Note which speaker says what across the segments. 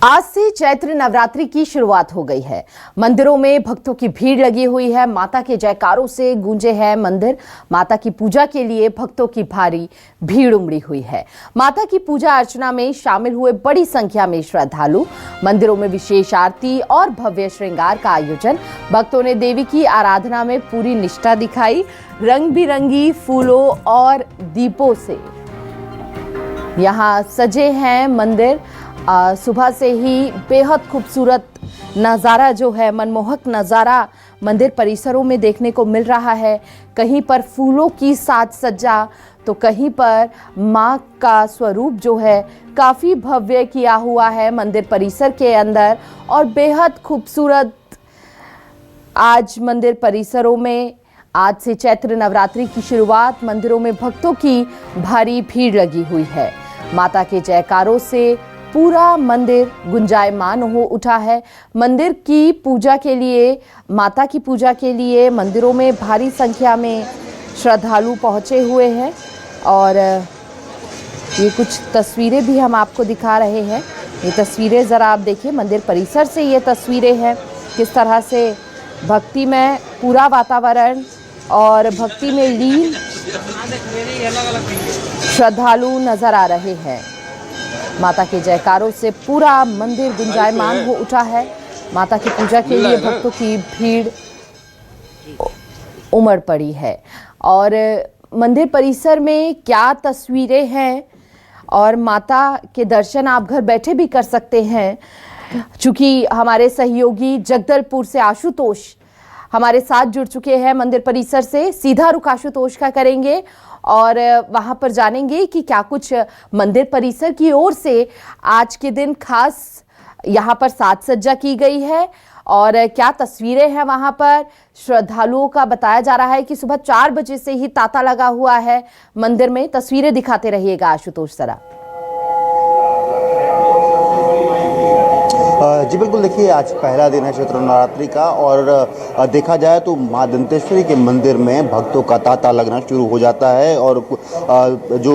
Speaker 1: आज से चैत्र नवरात्रि की शुरुआत हो गई है। मंदिरों में भक्तों की भीड़ लगी हुई है। माता के जयकारों से गूंजे हैं मंदिर। माता की पूजा के लिए भक्तों की भारी भीड़ उमड़ी हुई है। माता की पूजा अर्चना में शामिल हुए बड़ी संख्या में श्रद्धालु। मंदिरों में विशेष आरती और भव्य श्रृंगार का आयोजन। भक्तों ने देवी की आराधना में पूरी निष्ठा दिखाई। रंग बिरंगी फूलों और दीपों से यहाँ सजे हैं मंदिर। सुबह से ही बेहद खूबसूरत नज़ारा जो है, मनमोहक नज़ारा मंदिर परिसरों में देखने को मिल रहा है। कहीं पर फूलों की साज सज्जा तो कहीं पर माँ का स्वरूप जो है काफ़ी भव्य किया हुआ है मंदिर परिसर के अंदर। और बेहद खूबसूरत आज मंदिर परिसरों में आज से चैत्र नवरात्रि की शुरुआत। मंदिरों में भक्तों की भारी भीड़ लगी हुई है। माता के जयकारों से पूरा मंदिर गुंजायमान हो उठा है। मंदिर की पूजा के लिए, माता की पूजा के लिए मंदिरों में भारी संख्या में श्रद्धालु पहुंचे हुए हैं। और ये कुछ तस्वीरें भी हम आपको दिखा रहे हैं। ये तस्वीरें ज़रा आप देखिए, मंदिर परिसर से ये तस्वीरें हैं। किस तरह से भक्ति में पूरा वातावरण और भक्ति में लीन श्रद्धालु नजर आ रहे हैं। माता के जयकारों से पूरा मंदिर गुंजायमान हो उठा है। माता की पूजा के लिए भक्तों की भीड़ उमड़ पड़ी है। और मंदिर परिसर में क्या तस्वीरें हैं, और माता के दर्शन आप घर बैठे भी कर सकते हैं। चूंकि हमारे सहयोगी जगदलपुर से आशुतोष हमारे साथ जुड़ चुके हैं मंदिर परिसर से, सीधा रुख आशुतोष का करेंगे और वहां पर जानेंगे कि क्या कुछ मंदिर परिसर की ओर से आज के दिन खास यहां पर साज सज्जा की गई है और क्या तस्वीरें हैं वहां पर। श्रद्धालुओं का बताया जा रहा है कि सुबह 4 बजे से ही तांता लगा हुआ है मंदिर में। तस्वीरें दिखाते रहिएगा आशुतोष जरा।
Speaker 2: जी बिल्कुल, देखिए आज पहला दिन है चैत्र नवरात्रि का और देखा जाए तो मां दंतेश्वरी के मंदिर में भक्तों का तांता लगना शुरू हो जाता है। और जो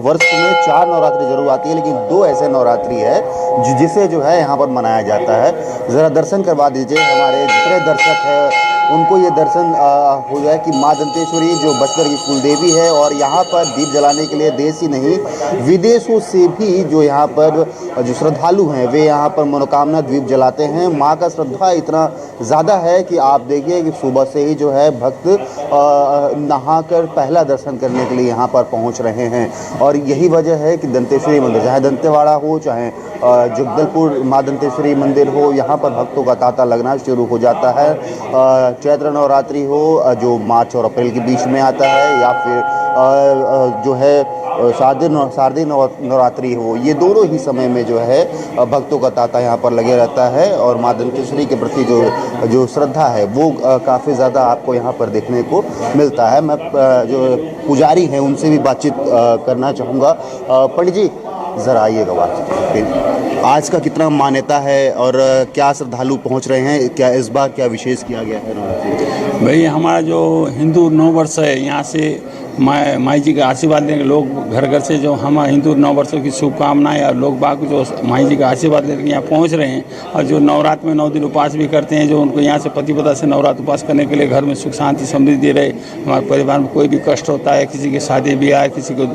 Speaker 2: वर्ष में 4 नवरात्रि जरूर आती है, लेकिन 2 ऐसे नवरात्रि है जिसे जो है यहाँ पर मनाया जाता है। ज़रा दर्शन करवा दीजिए, हमारे जितने दर्शक हैं उनको ये दर्शन हो जाए कि मां दंतेश्वरी जो बस्तर की कुल देवी है। और यहाँ पर दीप जलाने के लिए देश ही नहीं विदेशों से भी जो यहाँ पर जो श्रद्धालु हैं वे यहाँ पर मनोकामना द्वीप जलाते हैं। माँ का श्रद्धा इतना ज़्यादा है कि आप देखिए कि सुबह से ही जो है भक्त नहाकर पहला दर्शन करने के लिए यहाँ पर पहुँच रहे हैं। और यही वजह है कि दंतेश्वरी मंदिर, चाहे दंतेवाड़ा हो चाहे जगदलपुर मां दंतेश्वरी मंदिर हो, यहाँ पर भक्तों का तांता लगना शुरू हो जाता है। चैत्र नवरात्रि हो जो मार्च और अप्रैल के बीच में आता है, या फिर जो है शारदीय नवरात्रि हो, ये दोनों ही समय में जो है भक्तों का तांता यहाँ पर लगे रहता है। और मां दंतेश्वरी के प्रति जो श्रद्धा है वो काफ़ी ज़्यादा आपको यहाँ पर देखने को मिलता है। मैं जो पुजारी हैं उनसे भी बातचीत करना चाहूँगा। पंडित जी ज़रा आइएगा बात, आज का कितना मान्यता है और क्या श्रद्धालु पहुंच रहे हैं, क्या इस बार क्या विशेष किया गया है?
Speaker 3: भाई हमारा जो हिंदू नववर्ष है, यहाँ से माई जी का आशीर्वाद लेंगे लोग घर घर से। जो हम हिंदू नववर्षों की शुभकामनाएं और लोग बाग जो माई जी का आशीर्वाद लेकर यहाँ पहुँच रहे हैं। और जो नवरात्र में 9 दिन उपवास भी करते हैं, जो उनको यहाँ से पतिपदा से नवरात्र उपवास करने के लिए घर में सुख शांति समृद्धि रहे, हमारे परिवार में कोई भी कष्ट होता है, किसी की शादी ब्याह, किसी को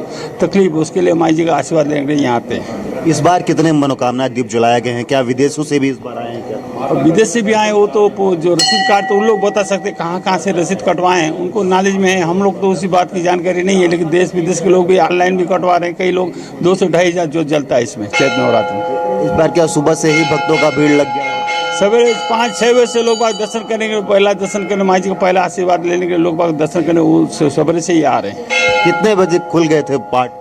Speaker 3: तकलीफ, उसके लिए माई जी का आशीर्वाद लेने के लिए यहाँ आते हैं।
Speaker 2: इस बार कितने मनोकामना दीप जलाए गए हैं? क्या विदेशों से भी इस बार आए हैं क्या?
Speaker 3: और विदेश से भी आए वो तो जो रसीद कार्ड तो उन लोग बता सकते कहाँ कहाँ से रसीद कटवाए हैं, उनको नॉलेज में है। हम लोग तो उसी बात की जानकारी नहीं है, लेकिन देश विदेश के लोग भी ऑनलाइन भी कटवा रहे हैं। कई लोग 200-2.5 हज़ार जो जलता है इसमें चैत्र नवरात्र में।
Speaker 2: इस बार क्या सुबह से ही भक्तों का भीड़ लग गया?
Speaker 3: सवेरे 5-6 बजे से लोग बाग दर्शन करेंगे, पहला दर्शन करने माई जी का पहला आशीर्वाद लेने के लोग बाग दर्शन करने वो सवेरे से ही आ रहे हैं।
Speaker 2: कितने बजे खुल गए थे पाठ?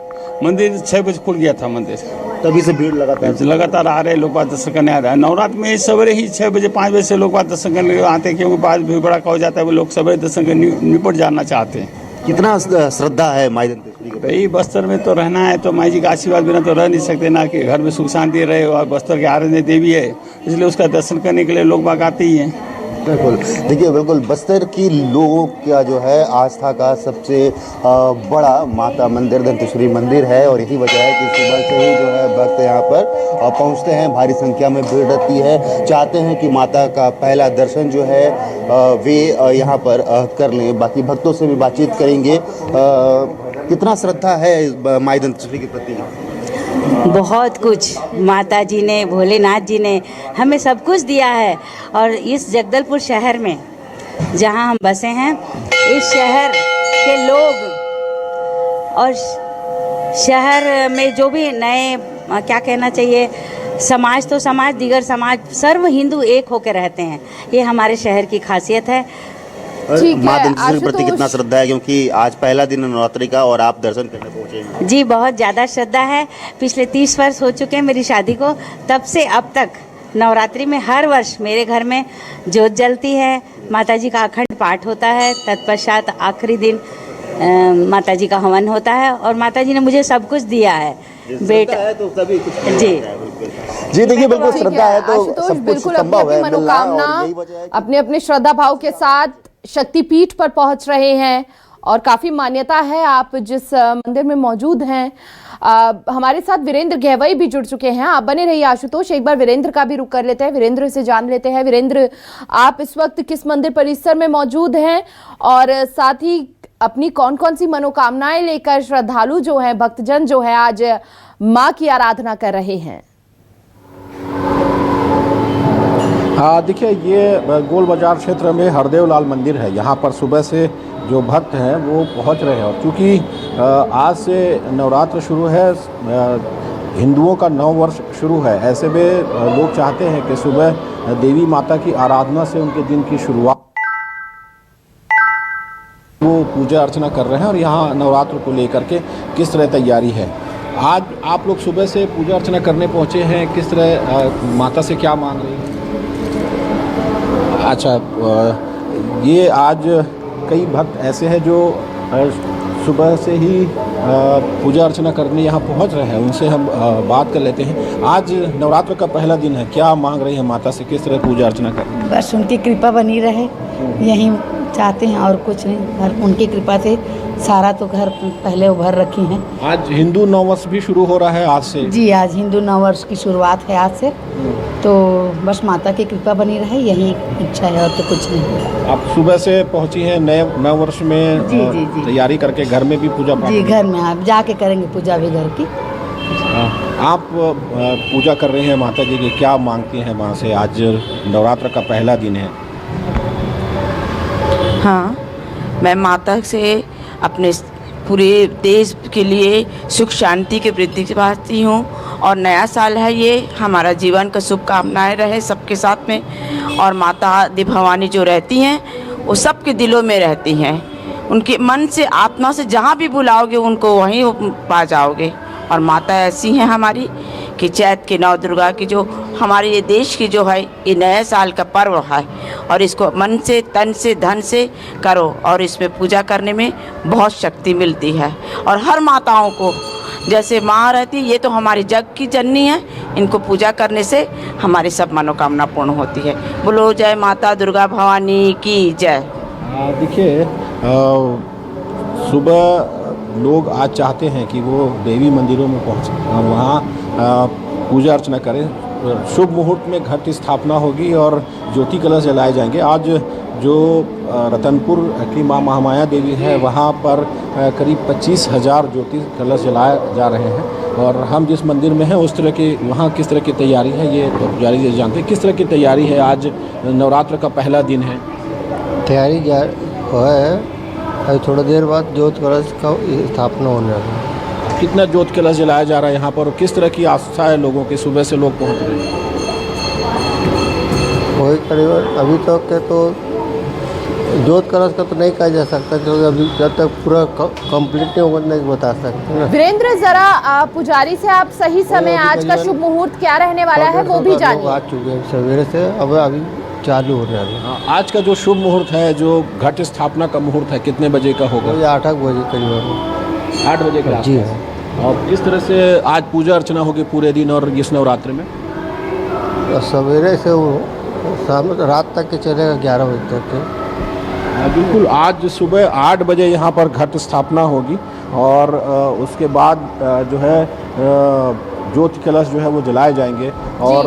Speaker 3: मंदिर 6 बजे खुल गया था मंदिर,
Speaker 2: तभी से भीड़ लगातार
Speaker 3: आ रहे हैं। लोग बाग दर्शन करने आ रहे हैं। नवरात्र में सवेरे ही 6 बजे 5 बजे से लोग बाग दर्शन करने आते हैं, क्योंकि बाद भीड़ भड़का हो जाता है। वो लोग सवेरे दर्शन कर निपट जाना चाहते हैं।
Speaker 2: कितना श्रद्धा है माई दंतेश्वरी की?
Speaker 3: भाई बस्तर में तो रहना है तो माई जी का आशीर्वाद बिना तो रह नहीं सकते ना, कि घर में सुख शांति रहे। और बस्तर के आराध्य देवी है, इसलिए उसका दर्शन करने के लिए लोग बाग आते ही हैं।
Speaker 2: बिल्कुल। देखिए बिल्कुल बस्तर की लोगों का जो है आस्था का सबसे बड़ा माता मंदिर दंतेश्वरी मंदिर है और यही वजह है कि सुबह से ही जो है भक्त यहाँ पर पहुँचते हैं। भारी संख्या में भीड़ रहती है, चाहते हैं कि माता का पहला दर्शन जो है वे यहाँ पर कर लें। बाकी भक्तों से भी बातचीत करेंगे। कितना श्रद्धा है माई दंतेश्वरी के प्रति?
Speaker 4: बहुत कुछ माता जी ने, भोलेनाथ जी ने हमें सब कुछ दिया है। और इस जगदलपुर शहर में जहाँ हम बसे हैं, इस शहर के लोग और शहर में जो भी नए क्या कहना चाहिए, समाज तो समाज, दीगर समाज, सर्व हिंदू एक होकर रहते हैं। ये हमारे शहर की खासियत है।
Speaker 1: ठीक
Speaker 2: माँ
Speaker 1: है,
Speaker 2: दंतेश्वरी के प्रति
Speaker 1: आशुतोष।
Speaker 2: कितना श्रद्धा है, क्योंकि आज पहला दिन है नवरात्रि का और आप दर्शन करने पहुंचे हैं?
Speaker 4: जी बहुत ज़्यादा श्रद्धा है। पिछले 30 वर्ष हो चुके हैं मेरी शादी को, तब से अब तक नवरात्रि में हर वर्ष मेरे घर में जोत जलती है, माता जी का अखंड पाठ होता है, तत्पश्चात आखिरी दिन माता जी का हवन होता है। और माता जी ने मुझे सब कुछ दिया है बेटा
Speaker 2: है तो तभी कुछ
Speaker 4: जी।
Speaker 2: जी देखिए बिल्कुल
Speaker 1: ठीक
Speaker 2: श्रद्धा है तो
Speaker 1: आशुतोष,
Speaker 2: सब कुछ
Speaker 1: बिल्कुल अपनी
Speaker 2: संभव
Speaker 1: अपनी
Speaker 2: है मिलना, और
Speaker 1: मनोकामना
Speaker 2: यही वजह है कि
Speaker 1: अपने अपने श्रद्धा भाव के साथ शक्तिपीठ पर पहुंच रहे हैं और काफी मान्यता है। आप जिस मंदिर में मौजूद हैं, हमारे साथ वीरेंद्र गहवई भी जुड़ चुके हैं। आप बने रहिए आशुतोष, एक बार वीरेंद्र का भी रुख कर लेते हैं, वीरेंद्र से जान लेते हैं। वीरेंद्र, आप इस वक्त किस मंदिर परिसर में मौजूद हैं और साथ ही अपनी कौन कौन सी मनोकामनाएं लेकर श्रद्धालु जो हैं, भक्तजन जो है, आज माँ की आराधना कर रहे हैं?
Speaker 5: हाँ देखिए, ये गोल बाजार क्षेत्र में हरदेव लाल मंदिर है। यहाँ पर सुबह से जो भक्त हैं वो पहुँच रहे हैं और क्योंकि आज से नवरात्र शुरू है, हिंदुओं का नव वर्ष शुरू है, ऐसे में लोग चाहते हैं कि सुबह देवी माता की आराधना से उनके दिन की शुरुआत, वो पूजा अर्चना कर रहे हैं। और यहाँ नवरात्र को लेकर के किस तरह तैयारी है, आज आप लोग सुबह से पूजा अर्चना करने पहुँचे हैं, किस तरह माता से क्या मांग रही हैं? अच्छा, ये आज कई भक्त ऐसे हैं जो सुबह से ही पूजा अर्चना करने यहाँ पहुँच रहे हैं, उनसे हम बात कर लेते हैं। आज नवरात्र का पहला दिन है, क्या मांग रही है माता से, किस तरह पूजा अर्चना कर?
Speaker 6: बस उनकी कृपा बनी रहे, यही चाहते हैं और कुछ नहीं। घर उनकी कृपा से सारा तो घर पहले उभर रखी हैं।
Speaker 5: आज हिंदू नववर्ष भी शुरू हो रहा है आज से।
Speaker 6: जी, आज हिंदू नववर्ष की शुरुआत है आज से, तो बस माता की कृपा बनी रहे, यही इच्छा है और तो कुछ नहीं।
Speaker 5: आप सुबह से पहुंची हैं नव वर्ष में
Speaker 6: जी, जी, जी।
Speaker 5: तैयारी करके घर में भी पूजा पाठ?
Speaker 6: जी, घर में आप जाके करेंगे पूजा भी घर की।
Speaker 5: आप पूजा कर रहे हैं माता जी की, क्या मांगती हैं माँ से? आज नवरात्र का पहला दिन है।
Speaker 7: हाँ, मैं माता से अपने पूरे देश के लिए सुख शांति की वृद्धि चाहती हूँ और नया साल है ये, हमारा जीवन का शुभकामनाएं रहे सबके साथ में। और माता आदि भवानी जो रहती हैं वो सबके दिलों में रहती हैं, उनके मन से आत्मा से जहाँ भी बुलाओगे उनको वहीं पा जाओगे। और माता ऐसी हैं हमारी कि चैत के नौ दुर्गा की जो हमारे ये देश की जो है ये नए साल का पर्व है और इसको मन से, तन से, धन से करो और इसमें पूजा करने में बहुत शक्ति मिलती है। और हर माताओं को जैसे माँ रहती है, ये तो हमारी जग की जननी है, इनको पूजा करने से हमारी सब मनोकामना पूर्ण होती है। बोलो जय माता दुर्गा भवानी की जय।
Speaker 5: देखिए, सुबह लोग आज चाहते हैं कि वो देवी मंदिरों में पहुँचें और वहाँ पूजा अर्चना करें। शुभ मुहूर्त में घट स्थापना होगी और ज्योति कलश जलाए जाएंगे। आज जो रतनपुर की माँ महामाया देवी है वहाँ पर करीब 25,000 ज्योति कलश जलाए जा रहे हैं। और हम जिस मंदिर में हैं उस तरह की वहाँ किस तरह की तैयारी है ये तो पुजारी जी जानते हैं। किस तरह की तैयारी है, आज नवरात्र का पहला दिन है?
Speaker 8: तैयारी है, अभी थोड़ा देर बाद ज्योत कलश का स्थापना होने वाला है।
Speaker 5: कितना ज्योत कलश जलाया जा रहा है यहाँ पर और किस तरह की आस्था है लोगों की, सुबह से लोग पहुँच रहे हैं?
Speaker 8: कोई करीबन अभी तक के तो ज्योत कलश का तो नहीं कहा जा सकता, क्योंकि अभी जब तक पूरा कंप्लीट नहीं होगा नहीं बता सकते ना।
Speaker 1: वीरेंद्र, जरा पुजारी से आप सही समय, आज का शुभ मुहूर्त क्या रहने वाला है वो भी जानिए।
Speaker 8: आ चुके हैं सवेरे से, अब अभी चालू हो रहा है।
Speaker 5: आज का जो शुभ मुहूर्त है, जो घट स्थापना का मुहूर्त है, कितने बजे का होगा?
Speaker 8: 8 बजे करीबन।
Speaker 5: 8 बजे का?
Speaker 8: जी हाँ।
Speaker 5: और किस तरह से आज पूजा अर्चना होगी पूरे दिन और इस नवरात्र में?
Speaker 8: सवेरे से वो शाम रात तक के चलेगा, 11 बजे तक के।
Speaker 5: बिल्कुल, आज सुबह 8 बजे यहाँ पर घट स्थापना होगी और उसके बाद जो है ज्योति कलश जो है वो जलाए जाएंगे और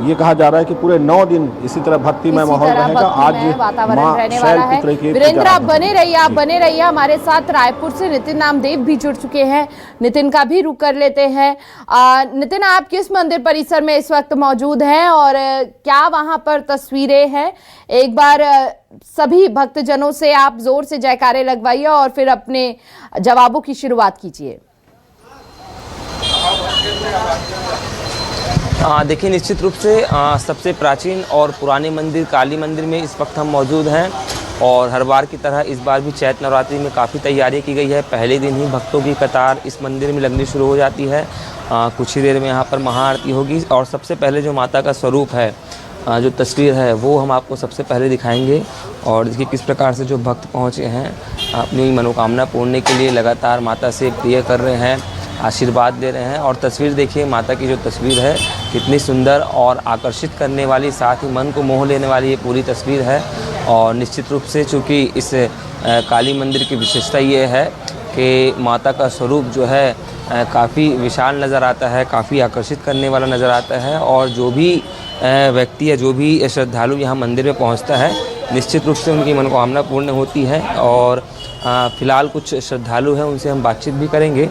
Speaker 5: ये कहा जा रहा है कि पूरे 9 दिन इसी तरह भक्तिमय माहौल रहेगा। आज
Speaker 1: वातावरण
Speaker 5: मां
Speaker 1: रहने वाला है।
Speaker 5: शैलपुत्री की
Speaker 1: वीरेंद्र, आप बने रहिए हमारे साथ। रायपुर से नितिन नामदेव भी जुड़ चुके हैं, नितिन का भी रुख कर लेते हैं। नितिन, आप किस मंदिर परिसर में इस वक्त मौजूद हैं और क्या वहां पर तस्वीरें हैं? एक बार सभी भक्तजनों से आप जोर से जयकारे लगवाइए और फिर अपने जवाबों की शुरुआत कीजिए।
Speaker 9: देखिए, निश्चित रूप से सबसे प्राचीन और पुराने मंदिर काली मंदिर में इस वक्त हम मौजूद हैं और हर बार की तरह इस बार भी चैत्र नवरात्रि में काफ़ी तैयारी की गई है। पहले दिन ही भक्तों की कतार इस मंदिर में लगनी शुरू हो जाती है। कुछ ही देर में यहाँ पर महाआरती होगी और सबसे पहले जो माता का स्वरूप है, जो तस्वीर है, वो हम आपको सबसे पहले दिखाएंगे। और देखिए किस प्रकार से जो भक्त पहुँचे हैं अपनी मनोकामना पूर्ण के लिए, लगातार माता से प्रिय कर रहे हैं, आशीर्वाद दे रहे हैं। और तस्वीर देखिए, माता की जो तस्वीर है कितनी सुंदर और आकर्षित करने वाली, साथ ही मन को मोह लेने वाली ये पूरी तस्वीर है। और निश्चित रूप से चूँकि इस काली मंदिर की विशेषता ये है कि माता का स्वरूप जो है काफ़ी विशाल नज़र आता है, काफ़ी आकर्षित करने वाला नज़र आता है। और जो भी व्यक्ति या जो भी श्रद्धालु यहाँ मंदिर में पहुँचता है, निश्चित रूप से उनकी मनोकामना पूर्ण होती है। और फ़िलहाल कुछ श्रद्धालु हैं, उनसे हम बातचीत भी करेंगे,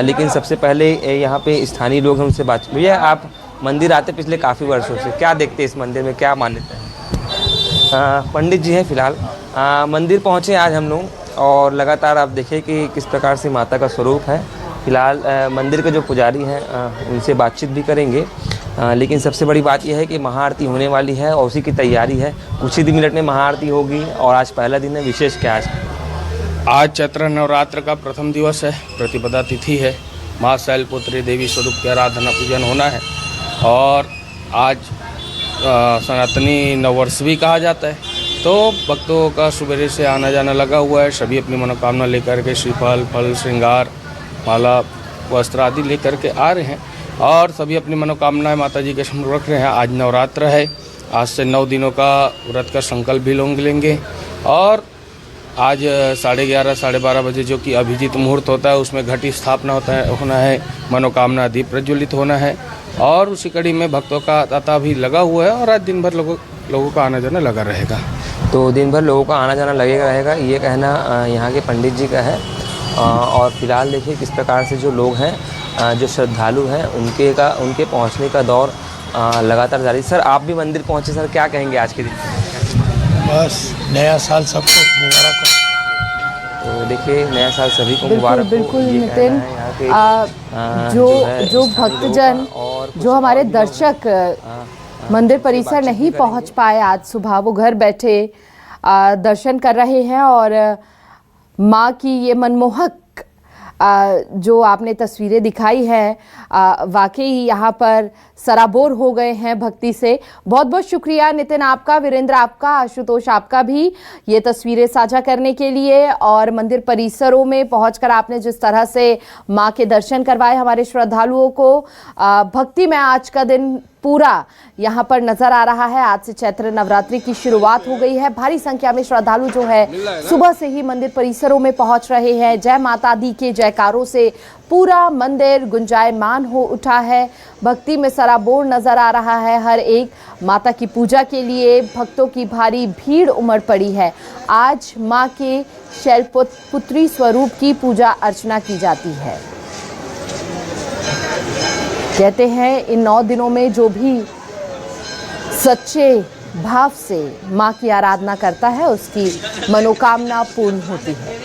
Speaker 9: लेकिन सबसे पहले यहाँ पे स्थानीय लोग हैं, उनसे बातचीत। भैया, आप मंदिर आते पिछले काफ़ी वर्षों से, क्या देखते हैं इस मंदिर में, क्या मान्यता है? पंडित जी हैं फ़िलहाल, मंदिर पहुँचे आज हम लोग और लगातार आप देखिए कि किस प्रकार से माता का स्वरूप है। फ़िलहाल मंदिर के जो पुजारी हैं उनसे बातचीत भी करेंगे, लेकिन सबसे बड़ी बात यह है कि महाआरती होने वाली है और उसी की तैयारी है। कुछ ही मिनट में महाआरती होगी और आज पहला दिन है। विशेष क्या है?
Speaker 10: आज चैत्र नवरात्र का प्रथम दिवस है, प्रतिपदा तिथि है, माँ शैलपुत्री देवी स्वरूप की आराधना पूजन होना है और आज सनातनी नववर्ष भी कहा जाता है। तो भक्तों का सुबह से आना जाना लगा हुआ है। सभी अपनी मनोकामना लेकर के श्रीफल, फल, श्रृंगार, माला, वस्त्र आदि लेकर के आ रहे हैं और सभी अपनी मनोकामनाएं माता जी के सामने रख रहे हैं। आज नवरात्र है, आज से 9 दिनों का व्रत का संकल्प भी लोग लेंगे और आज 11:30 साढ़े 12 बजे जो कि अभिजीत मुहूर्त होता है, उसमें घटी स्थापना होना है, मनोकामना दीप प्रज्वलित होना है और उसी कड़ी में भक्तों का तांता भी लगा हुआ है और आज दिन भर लोगों का आना जाना लगा रहेगा।
Speaker 9: तो दिन भर लोगों का आना जाना लगेगा रहेगा, ये कहना यहाँ के पंडित जी का है। और फिलहाल देखिए किस प्रकार से जो लोग हैं, जो श्रद्धालु हैं, उनके पहुँचने का दौर लगातार जारी। सर, आप भी मंदिर पहुँचे, सर क्या कहेंगे आज के दिन?
Speaker 11: बस नया साल सबको मुबारक हो।
Speaker 9: तो देखिए, नया साल सभी को मुबारक हो।
Speaker 1: बिल्कुल नितिन, जो भक्तजन, जो हमारे दर्शक मंदिर परिसर नहीं पहुंच पाए आज सुबह, वो घर बैठे दर्शन कर रहे हैं और माँ की ये मनमोहक जो आपने तस्वीरें दिखाई हैं, वाकई यहाँ पर सराबोर हो गए हैं भक्ति से। बहुत बहुत शुक्रिया नितिन आपका, वीरेंद्र आपका, आशुतोष आपका भी ये तस्वीरें साझा करने के लिए और मंदिर परिसरों में पहुंचकर आपने जिस तरह से माँ के दर्शन करवाए हमारे श्रद्धालुओं को। भक्ति में आज का दिन पूरा यहाँ पर नजर आ रहा है। आज से चैत्र नवरात्रि की शुरुआत हो गई है। भारी संख्या में श्रद्धालु जो है सुबह से ही मंदिर परिसरों में पहुंच रहे हैं। जय माता दी के जयकारों से पूरा मंदिर गुंजायमान हो उठा है। भक्ति में सराबोर नजर आ रहा है हर एक। माता की पूजा के लिए भक्तों की भारी भीड़ उमड़ पड़ी है। आज माँ के शैलपुत्री स्वरूप की पूजा अर्चना की जाती है। कहते हैं इन 9 दिनों में जो भी सच्चे भाव से माँ की आराधना करता है उसकी मनोकामना पूर्ण होती है।